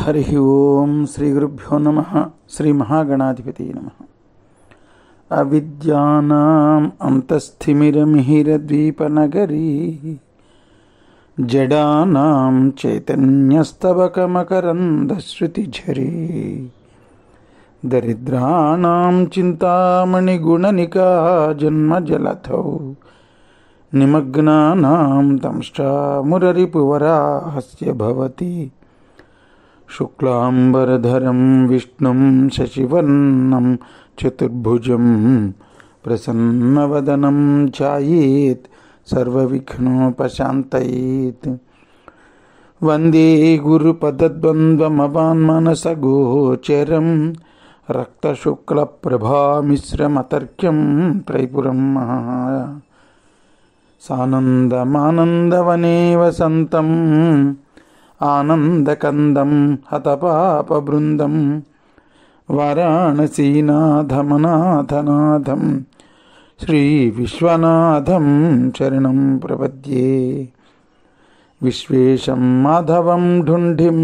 హరి ఓం శ్రీ గురుభ్యో నమః. శ్రీ మహాగణాధిపతి నమః. అవిద్యానాం అంతస్థిమిరమిహిరద్వీపనగరీ జడానాం చైతన్యస్తవకమకరందశ్రుతిఝరీ దరిద్రాణాం చింతామణిగుణనికా జన్మజలధౌ నిమగ్నానాం తంష్టామురరిపువరాహస్య భవతి శుక్లాంబరధరం విష్ణుం శశివర్ణం చతుర్భుజం ప్రసన్నవదనం ఛాయేత్ సర్వవిఘ్నోపశాంతయేత్. వందే గురుపదద్వంద్వమవాన్మనసగోచరం రక్తశుక్లప్రభామిశ్రమతర్క్యం త్రైపురం మహా సానందమానందవనే వసంతం ఆనందకందం హతపాపబృందం వారాణసీనాథమనాథనాథం శ్రీ విశ్వనాథం శరణం ప్రపద్యే. విశ్వేశం మాధవం ఢుంఢిం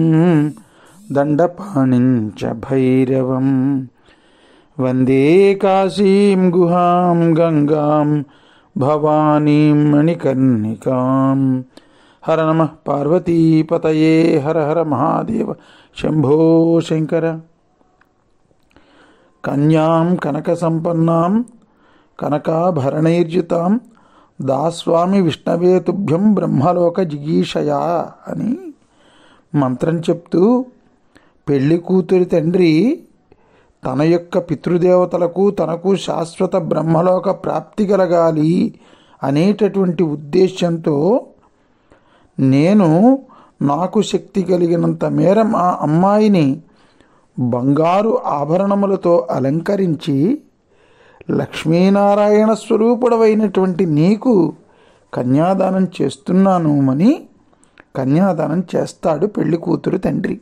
దండపాణిం చ భైరవం వందే కాశీం గుహాం గంగాం భవానీం మణికర్ణికాం. హర నమః పార్వతీపతయే హర హర మహాదేవ శంభో శంకర. కన్యాం కనకసంపన్నాం కనకాభరణైర్యుతాం దాస్వామి విష్ణవే తుభ్యం బ్రహ్మలోక జిగీషయా అని మంత్రం చెప్తూ పెళ్లి కూతురి తండ్రి తన యొక్క పితృదేవతలకు తనకు శాశ్వత బ్రహ్మలోక ప్రాప్తి కలగాలి అనేటటువంటి ఉద్దేశ్యంతో నేను నాకు శక్తి కలిగినంత మేర మా అమ్మాయిని బంగారు ఆభరణములతో అలంకరించి లక్ష్మీనారాయణ స్వరూపుడవైనటువంటి నీకు కన్యాదానం చేస్తున్నాను అని కన్యాదానం చేస్తాడు పెళ్లి కూతురు తండ్రి.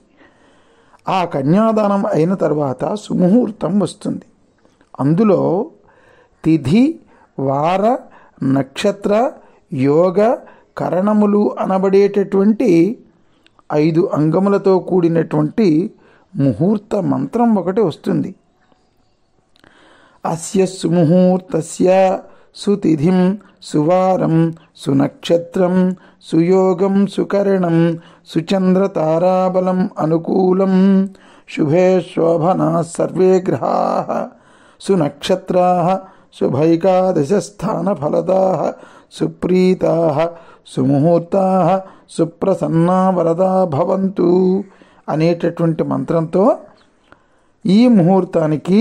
ఆ కన్యాదానం అయిన తర్వాత సుముహూర్తం వస్తుంది. అందులో తిథి వార నక్షత్ర యోగ కరణములు అనబడేటటువంటి 5 అంగములతో కూడినటువంటి ముహూర్త మంత్రం ఒకటి వస్తుంది. అస్య సుముహూర్తస్య సుతిథిం సువారం సునక్షత్రం సుయోగం సుకరణం సుచంద్రతారాబలం అనుకూలం శుభే శోభనా సర్వే గ్రహాః సునక్షత్రాః శుభైకాదశస్థానఫలదాః సుప్రీతాః సుముహూర్తాః సుప్రసన్నా వరదా భవంతు అనేటటువంటి మంత్రంతో ఈ ముహూర్తానికి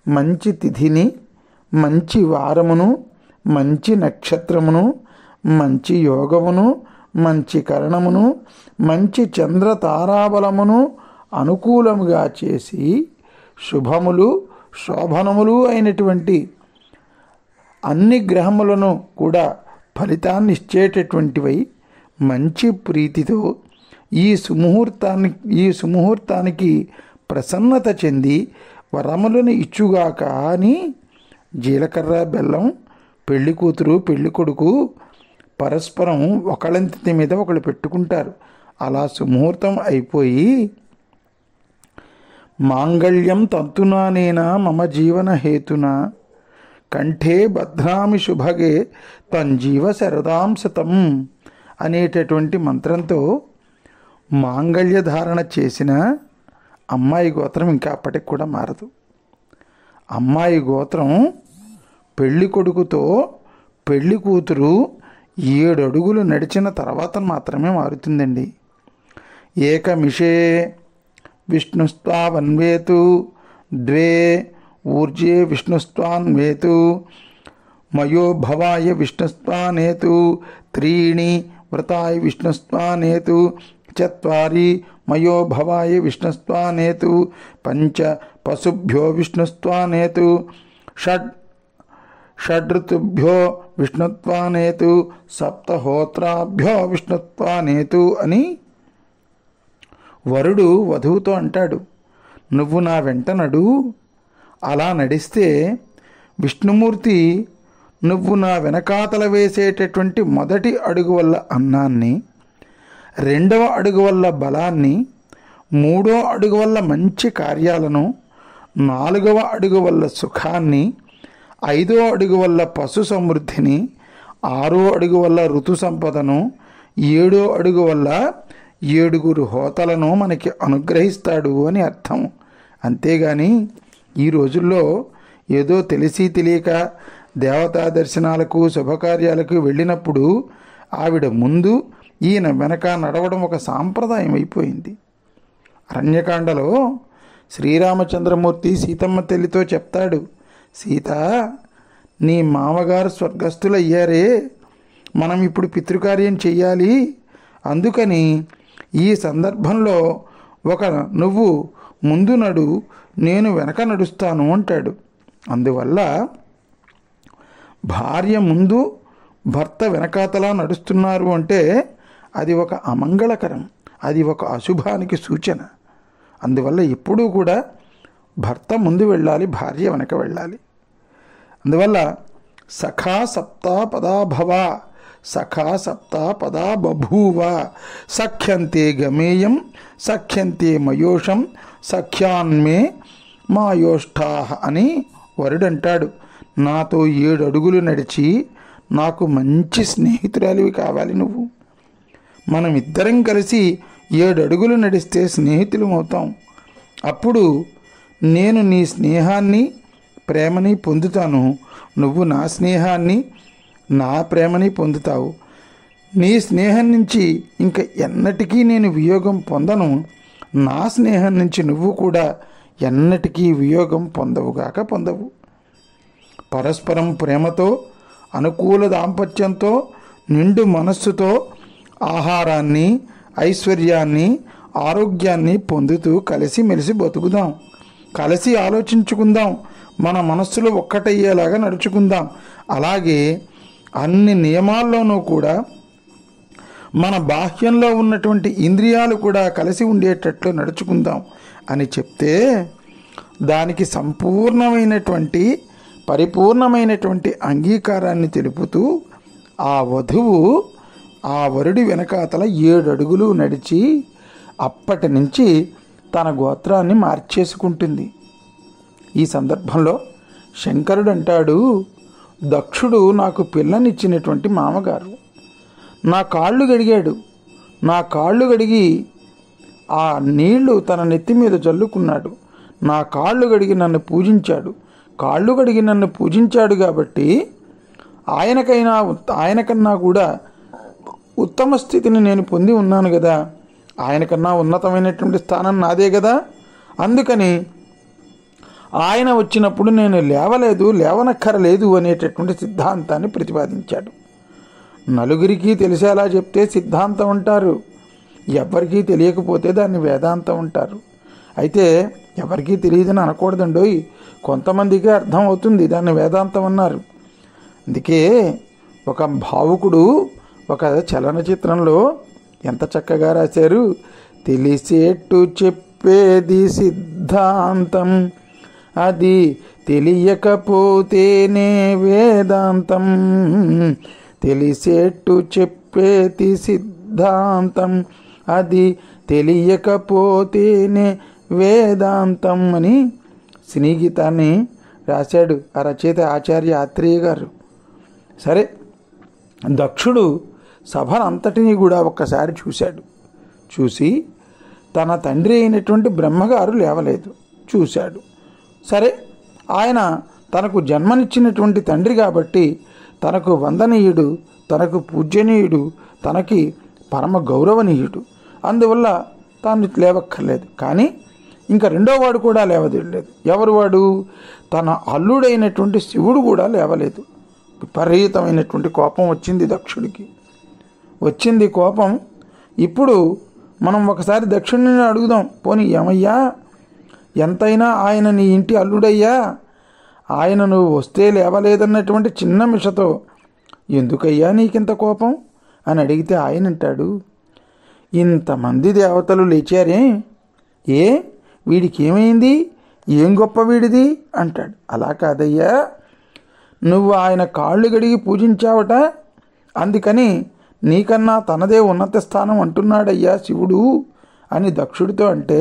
మంచి తిథిని, మంచి వారమును, మంచి నక్షత్రమును, మంచి యోగమును, మంచి కరణమును, మంచి చంద్ర తారాబలమును అనుకూలముగా చేసి శుభములు శోభనములు అయినటువంటి అన్ని గ్రహములను కూడా ఫలితాన్ని ఇచ్చేటటువంటివై మంచి ప్రీతితో ఈ సుముహూర్తానికి ప్రసన్నత చెంది వరములను ఇచ్చుగాక అని జీలకర్ర బెల్లం పెళ్లి కూతురు పెళ్లి కొడుకు పరస్పరం ఒకళ్ళంతి మీద ఒకళ్ళు పెట్టుకుంటారు. అలా సుముహూర్తం అయిపోయి మాంగళ్యం తంతునానేనా మమ జీవన హేతునా కంఠే భద్రామి శుభగే తంజీవ శరదాం శతం అనేటటువంటి మంత్రంతో మాంగళ్య ధారణ చేసిన అమ్మాయి గోత్రం ఇంకా అప్పటికి కూడా మారదు. అమ్మాయి గోత్రం పెళ్లి కొడుకుతో పెళ్లి కూతురు 7 అడుగులు నడిచిన తర్వాత మాత్రమే మారుతుందండి. ఏకమిషే విష్ణుస్త్వాన్వేతు ద్వే ఊర్జే విష్ణుస్త్వాన్వేతు మయో భవాయ విష్ణుస్త్వానేతు త్రీణి వ్రతాయ విష్ణుస్త్వానేతు చత్వారి మయో భవాయ విష్ణుస్త్వానేతు పంచ పశుభ్యో విష్ణుస్త్వానేతు షడ్ఋతుభ్యో విష్ణుత్వానేతు సప్తహోత్రాభ్యో విష్ణుత్వానేతు అని వరుడు వధువుతో అంటాడు, నువ్వు నా వెంట నడు. అలా నడిస్తే విష్ణుమూర్తి నువ్వు నా వెనకాతల వేసేటటువంటి మొదటి అడుగు వల్ల అన్నాన్ని, రెండవ అడుగు వల్ల బలాన్ని, 3వ అడుగు వల్ల మంచి కార్యాలను, 4వ అడుగు వల్ల సుఖాన్ని, 5వ అడుగు వల్ల పశు సమృద్ధిని, 6వ అడుగు వల్ల ఋతు సంపదను, 7వ అడుగు వల్ల 7 హోతలను మనకి అనుగ్రహిస్తాడు అని అర్థం. అంతేగాని ఈ రోజుల్లో ఏదో తెలిసి తెలియక దేవతా దర్శనాలకు శుభకార్యాలకు వెళ్ళినప్పుడు ఆవిడ ముందు ఈయన వెనక నడవడం ఒక సాంప్రదాయం అయిపోయింది. అరణ్యకాండలో శ్రీరామచంద్రమూర్తి సీతమ్మ తల్లితో చెప్తాడు, సీత, నీ మామగారు స్వర్గస్థులయ్యారే, మనం ఇప్పుడు పితృకార్యం చెయ్యాలి, అందుకని ఈ సందర్భంలో నువ్వు ముందు నడు, నేను వెనక నడుస్తాను అంటాడు. అందువల్ల భార్య ముందు భర్త వెనకాతలా నడుస్తున్నారు అంటే అది ఒక అమంగళకరం, అది ఒక అశుభానికి సూచన. అందువల్ల ఎప్పుడూ కూడా భర్త ముందు వెళ్ళాలి, భార్య వెనక వెళ్ళాలి. అందువల్ల సఖా సప్తా పదా భవ, సఖా సప్తా పదా బభూవ, సఖ్యంతే గమేయం సఖ్యంతే మయోషం సఖ్యాన్మే మాయోష్ఠా అని వరుడంటాడు. నాతో 7 అడుగులు నడిచి నాకు మంచి స్నేహితురాలివి కావాలి నువ్వు. మనం ఇద్దరం కలిసి 7 అడుగులు నడిస్తే స్నేహితులం అవుతాం. అప్పుడు నేను నీ స్నేహాన్ని ప్రేమని పొందుతాను, నువ్వు నా స్నేహాన్ని నా ప్రేమని పొందుతావు. నీ స్నేహం నుంచి ఇంక ఎన్నటికీ నేను వియోగం పొందను, నా స్నేహం నుంచి నువ్వు కూడా ఎన్నటికీ వియోగం పొందవు. పరస్పరం ప్రేమతో, అనుకూల దాంపత్యంతో, నిండు మనస్సుతో ఆహారాన్ని, ఐశ్వర్యాన్ని, ఆరోగ్యాన్ని పొందుతూ కలిసిమెలిసి బతుకుదాం, కలిసి ఆలోచించుకుందాం, మన మనస్సులో ఒక్కటయ్యేలాగా నడుచుకుందాం. అలాగే అన్ని నియమాల్లోనూ కూడా మన బాహ్యంలో ఉన్నటువంటి ఇంద్రియాలు కూడా కలిసి ఉండేటట్లు నడుచుకుందాం అని చెప్తే దానికి పరిపూర్ణమైనటువంటి అంగీకారాన్ని తెలుపుతూ ఆ వధువు ఆ వరుడి వెనకాతల 7 అడుగులు నడిచి అప్పటి నుంచి తన గోత్రాన్ని మార్చేసుకుంటుంది. ఈ సందర్భంలో శంకరుడు అంటాడు, దక్షుడు నాకు పిల్లనిచ్చినటువంటి మామగారు, నా కాళ్ళు గడిగాడు, నా కాళ్ళు గడిగి ఆ నీళ్లు తన నెత్తి మీద జల్లుకున్నాడు, నా కాళ్ళు గడిగి నన్ను పూజించాడు, కాళ్ళు గడిగి నన్ను పూజించాడు కాబట్టి ఆయనకన్నా కూడా ఉత్తమ స్థితిని నేను పొంది ఉన్నాను కదా, ఆయనకన్నా ఉన్నతమైనటువంటి స్థానం నాదే కదా, అందుకని ఆయన వచ్చినప్పుడు నేను లేవనక్కరలేదు అనేటటువంటి సిద్ధాంతాన్ని ప్రతిపాదించాడు. నలుగురికి తెలిసేలా చెప్తే సిద్ధాంతం అంటారు, ఎవరికీ తెలియకపోతే దాన్ని వేదాంతం అంటారు. అయితే ఎవరికీ తెలియదని అనకూడదండోయ్, కొంతమందికే అర్థం అవుతుంది, దాన్ని వేదాంతం అన్నారు. అందుకే ఒక భావుకుడు ఒక చలనచిత్రంలో ఎంత చక్కగా రాశారు, తెలిసేట్టు చెప్పేది సిద్ధాంతం, అది తెలియకపోతేనే వేదాంతం, తెలిసేట్టు చెప్పేది సిద్ధాంతం, అది తెలియకపోతేనే వేదాంతం అని సినీ గీతాన్ని రాశాడు ఆ రచయిత ఆచార్య ఆత్రేయ గారు. సరే, దక్షుడు సభనంతటినీ కూడా ఒక్కసారి చూశాడు. చూసి తన తండ్రి అయినటువంటి బ్రహ్మగారు లేవలేదు చూశాడు. సరే, ఆయన తనకు జన్మనిచ్చినటువంటి తండ్రి కాబట్టి తనకు వందనీయుడు, తనకు పూజ్యనీయుడు, తనకి పరమ గౌరవనీయుడు, అందువల్ల తాను లేవక్కర్లేదు. కానీ ఇంకా రెండోవాడు కూడా లేవలేదు. ఎవరు వాడు? తన అల్లుడైనటువంటి శివుడు కూడా లేవలేదు. విపరీతమైనటువంటి కోపం వచ్చింది దక్షుడికి. వచ్చింది కోపం. ఇప్పుడు మనం ఒకసారి దక్షుడిని అడుగుదాం, పోనీ ఏమయ్యా, ఎంతైనా ఆయన నీ ఇంటి అల్లుడయ్యా, ఆయన నువ్వు వస్తే లేవలేదన్నటువంటి చిన్న మిషతో ఎందుకయ్యా నీకింత కోపం అని అడిగితే ఆయన అంటాడు, ఇంతమంది దేవతలు లేచారే, వీడికి ఏమైంది, ఏం గొప్ప వీడిది అంటాడు. అలా కాదయ్యా, నువ్వు ఆయన కాళ్ళు గడిగి పూజించావట, అందుకని నీకన్నా తనదే ఉన్నత స్థానం అంటున్నాడయ్యా శివుడు అని దక్షుడితో అంటే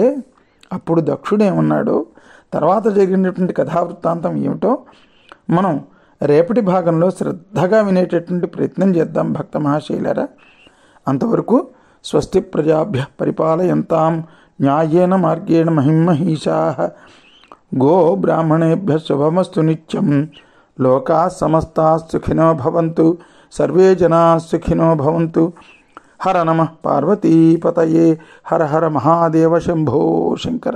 అప్పుడు దక్షుడు ఏమన్నాడు, తర్వాత జరిగినటువంటి కథావృత్తాంతం ఏమిటో మనం రేపటి భాగంలో శ్రద్ధగా వినేటటువంటి ప్రయత్నం చేద్దాం భక్త మహాశైలరా. అంతవరకు స్వస్తి ప్రజాభ్య పరిపాలయంతాం న్యాయేన మార్గేణ మహిమహీషాః గో బ్రాహ్మణేభ్య శుభమస్తు నిత్యం. లోకాః సమస్తాః సుఖినో భవంతు, సర్వే జనాః సుఖినో భవంతు. హర నమః పార్వతీపతయే. హర హర మహాదేవ శంభో శంకర.